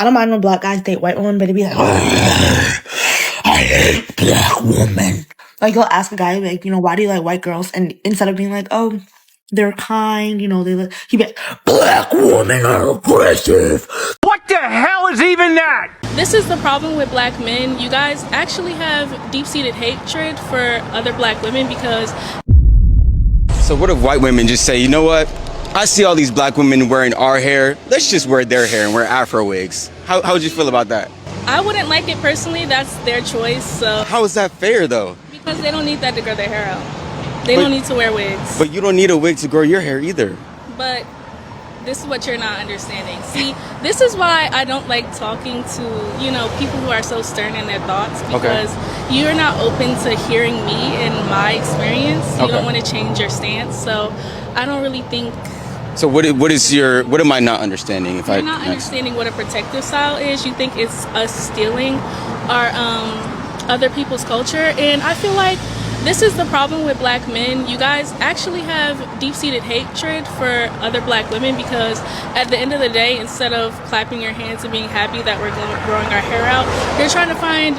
I don't mind when black guys date white women, but it'd be like, I hate black women. Like, you'll ask a guy, like, why do you like white girls? And instead of being like, oh, they're kind, he'd be like, black women are aggressive. What the hell is even that? This is the problem with black men. You guys actually have deep-seated hatred for other black women because... So what if white women just say, you know what? I see all these black women wearing our hair. Let's just wear their hair and wear afro wigs. How would you feel about that? I wouldn't like it personally. That's their choice. So how is that fair, though? Because they don't need that to grow their hair out. They don't need to wear wigs. But you don't need a wig to grow your hair either. But this is what you're not understanding. See, this is why I don't like talking to, people who are so stern in their thoughts, because you're not open to hearing me and my experience. You don't want to change your stance. So I don't really think... So what am I not understanding? You're not understanding what a protective style is. You think it's us stealing our other people's culture. And I feel like this is the problem with black men. You guys actually have deep-seated hatred for other black women because at the end of the day, instead of clapping your hands and being happy that we're growing our hair out, you're trying to find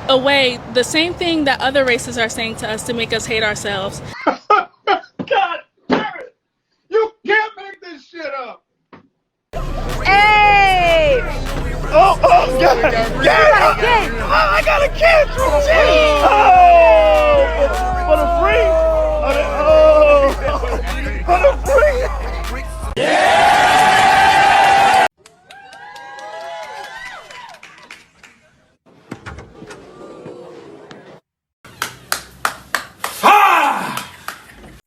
a way, the same thing that other races are saying to us, to make us hate ourselves. God damn it! You can't make this shit up! Hey! Oh, God! Get! I got a kid! For the free! For the free! Yeah!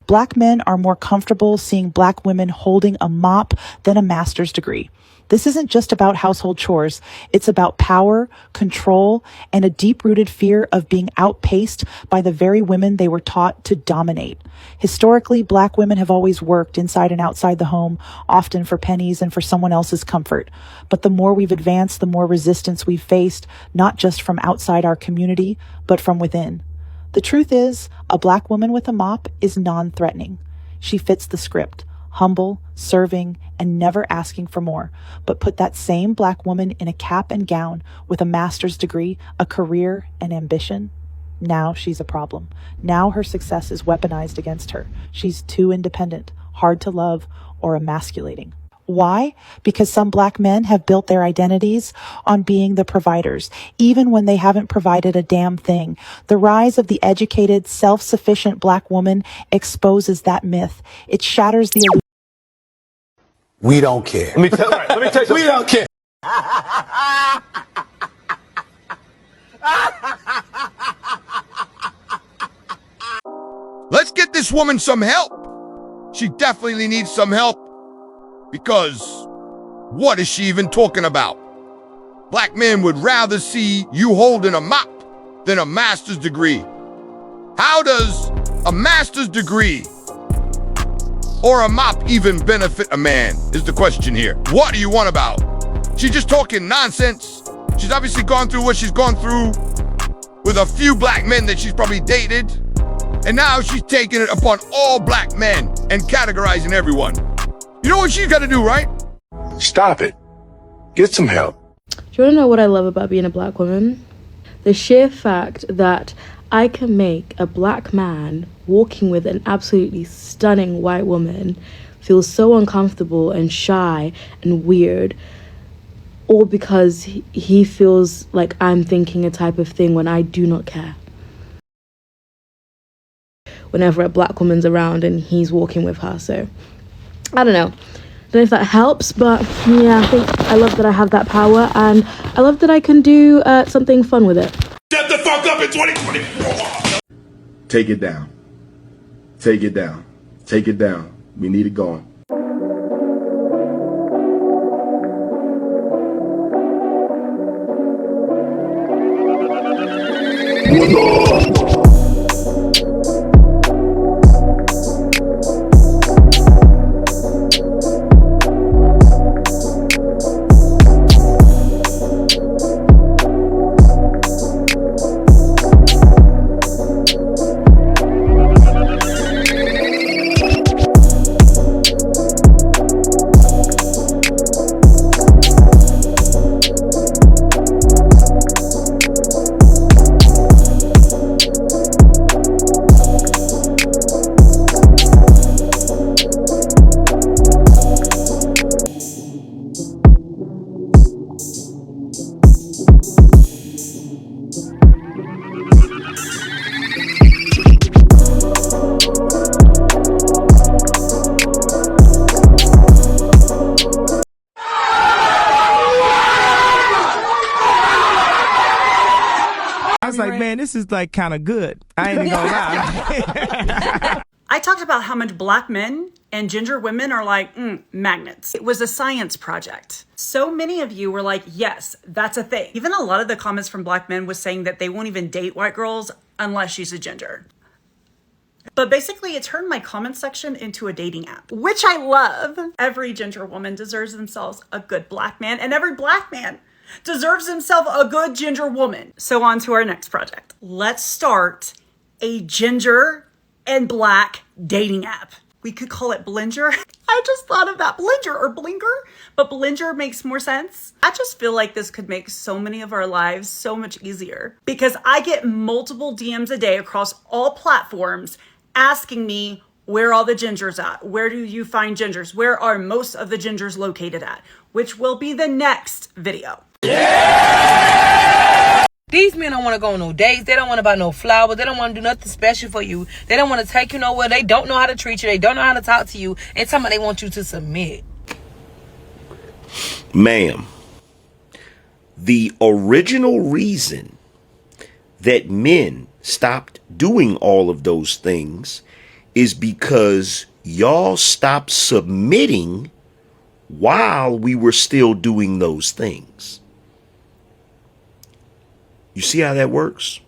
Black men are more comfortable seeing black women holding a mop than a master's degree. This isn't just about household chores. It's about power, control, and a deep-rooted fear of being outpaced by the very women they were taught to dominate. Historically, black women have always worked inside and outside the home, often for pennies and for someone else's comfort. But the more we've advanced, the more resistance we've faced, not just from outside our community, but from within. The truth is, a black woman with a mop is non-threatening. She fits the script. Humble, serving, and never asking for more. But put that same black woman in a cap and gown with a master's degree, a career, and ambition. Now she's a problem. Now her success is weaponized against her. She's too independent, hard to love, or emasculating. Why? Because some black men have built their identities on being the providers, even when they haven't provided a damn thing. The rise of the educated, self-sufficient black woman exposes that myth. It shatters the illusion. We don't care. Let me tell you something. We don't care. Let's get this woman some help. She definitely needs some help. Because what is she even talking about? Black men would rather see you holding a mop than a master's degree. How does a master's degree or a mop even benefit a man is the question here. What do you want about? She's just talking nonsense. She's obviously gone through what she's gone through with a few black men that she's probably dated. And now she's taking it upon all black men and categorizing everyone. You know what she's got to do, right? Stop it. Get some help. Do you want to know what I love about being a black woman? The sheer fact that I can make a black man walking with an absolutely stunning white woman feel so uncomfortable and shy and weird, all because he feels like I'm thinking a type of thing when I do not care. Whenever a black woman's around and he's walking with her, so I don't know if that helps, but yeah, I think I love that I have that power, and I love that I can do something fun with it. Shut the fuck up in 2024! Take it down. Take it down. Take it down. We need it going. man, this is like kind of good. I ain't even gonna lie. I talked about how much black men and ginger women are like magnets. It was a science project. So many of you were like, yes, that's a thing. Even a lot of the comments from black men was saying that they won't even date white girls unless she's a ginger. But basically, it turned my comment section into a dating app, which I love. Every ginger woman deserves themselves a good black man, and every black man deserves himself a good ginger woman. So on to our next project. Let's start a ginger and black dating app. We could call it Blinger. I just thought of that, Blinger or Blinger, but Blinger makes more sense. I just feel like this could make so many of our lives so much easier because I get multiple DMs a day across all platforms asking me where all the gingers at. Where do you find gingers? Where are most of the gingers located at? Which will be the next video. Yeah! These men don't want to go on no dates. They don't want to buy no flowers. They don't want to do nothing special for you. They don't want to take you nowhere. They don't know how to treat you. They don't know how to talk to you. And somebody they want you to submit. Ma'am, the original reason that men stopped doing all of those things is because y'all stopped submitting while we were still doing those things. You see how that works?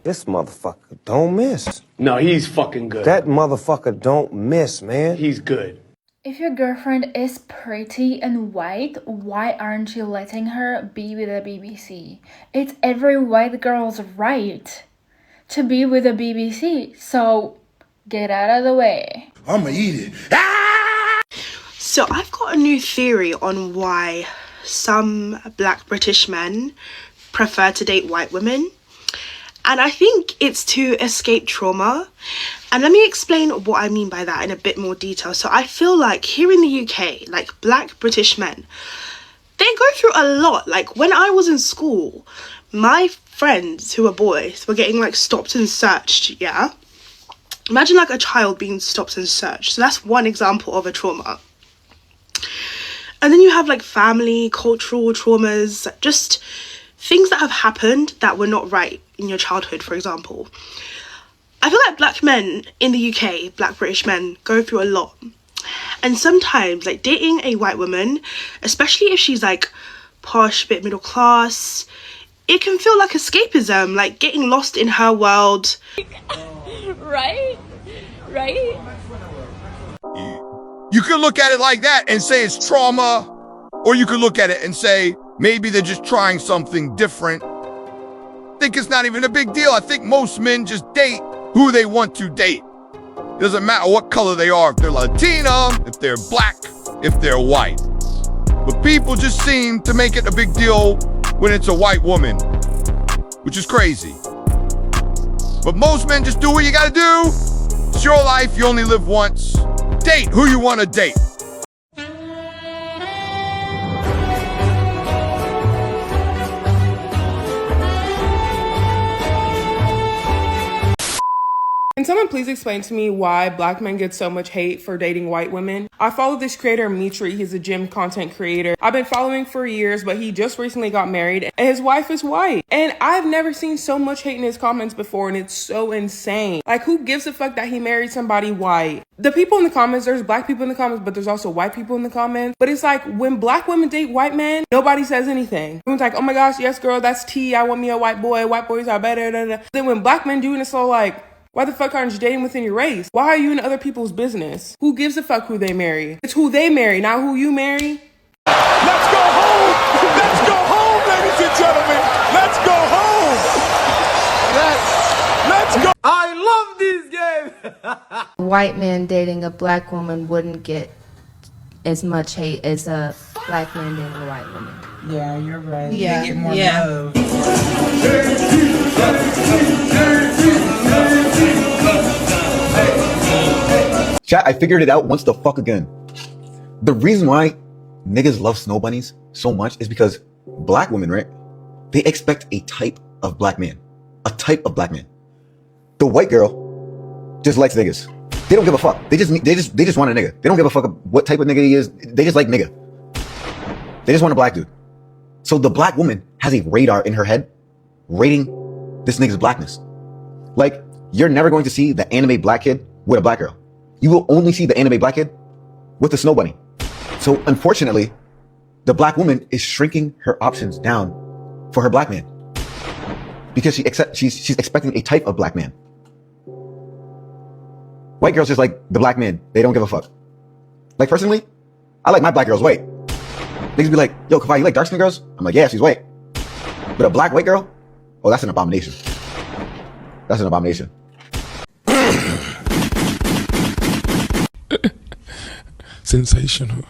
This motherfucker don't miss. No, he's fucking good. That motherfucker don't miss, man. He's good. If your girlfriend is pretty and white, why aren't you letting her be with the BBC? It's every white girl's right to be with the BBC, so get out of the way. I'ma eat it. So I've got a new theory on why some black British men prefer to date white women. And I think it's to escape trauma. And let me explain what I mean by that in a bit more detail. So I feel like here in the UK, like black British men, they go through a lot. Like when I was in school, my friends who were boys were getting like stopped and searched, yeah? Imagine like a child being stopped and searched. So that's one example of a trauma. And then you have like family, cultural traumas, just things that have happened that were not right in your childhood, for example. I feel like black men in the UK, black British men, go through a lot. And sometimes, like, dating a white woman, especially if she's, like, posh, a bit middle class, it can feel like escapism, like getting lost in her world. Right? Right? You could look at it like that and say it's trauma, or you could look at it and say, maybe they're just trying something different. I think it's not even a big deal. I think most men just date who they want to date. It doesn't matter what color they are, if they're Latina, if they're black, if they're white. But people just seem to make it a big deal when it's a white woman, which is crazy. But most men just do what you gotta do. It's your life, you only live once. Date who you wanna date. Can someone please explain to me why black men get so much hate for dating white women? I follow this creator, Mitri. He's a gym content creator. I've been following for years, but he just recently got married and his wife is white. And I've never seen so much hate in his comments before, and it's so insane. Like, who gives a fuck that he married somebody white? The people in the comments, there's black people in the comments, but there's also white people in the comments. But it's like, when black women date white men, nobody says anything. Everyone's like, oh my gosh, yes girl, that's tea. I want me a white boy. White boys are better. Da, da, da. Then when black men do it, it's all like, why the fuck aren't you dating within your race? Why are you in other people's business? Who gives a fuck who they marry? It's who they marry, not who you marry. Let's go home! Let's go home, ladies and gentlemen! Let's go home! Let's go! I love these games! White man dating a black woman wouldn't get as much hate as a black man dating a white woman. Yeah, you're right. Yeah, They get more yeah. love. Chat, I figured it out once the fuck again. The reason why niggas love snow bunnies so much is because black women, right? They expect a type of black man. A type of black man. The white girl just likes niggas. They don't give a fuck. They just want a nigga. They don't give a fuck what type of nigga he is. They just like nigga. They just want a black dude. So the black woman has a radar in her head rating this nigga's blackness. Like, you're never going to see the anime black kid with a black girl. You will only see the anime black kid with the snow bunny. So unfortunately, the black woman is shrinking her options down for her black man because she's expecting a type of black man. White girls just like the black man. They don't give a fuck. Like, personally, I like my black girls white. Niggas be like, yo, Kavai, you like dark skin girls? I'm like, yeah, she's white. But a black white girl? Oh, that's an abomination. That's an abomination. Sensational.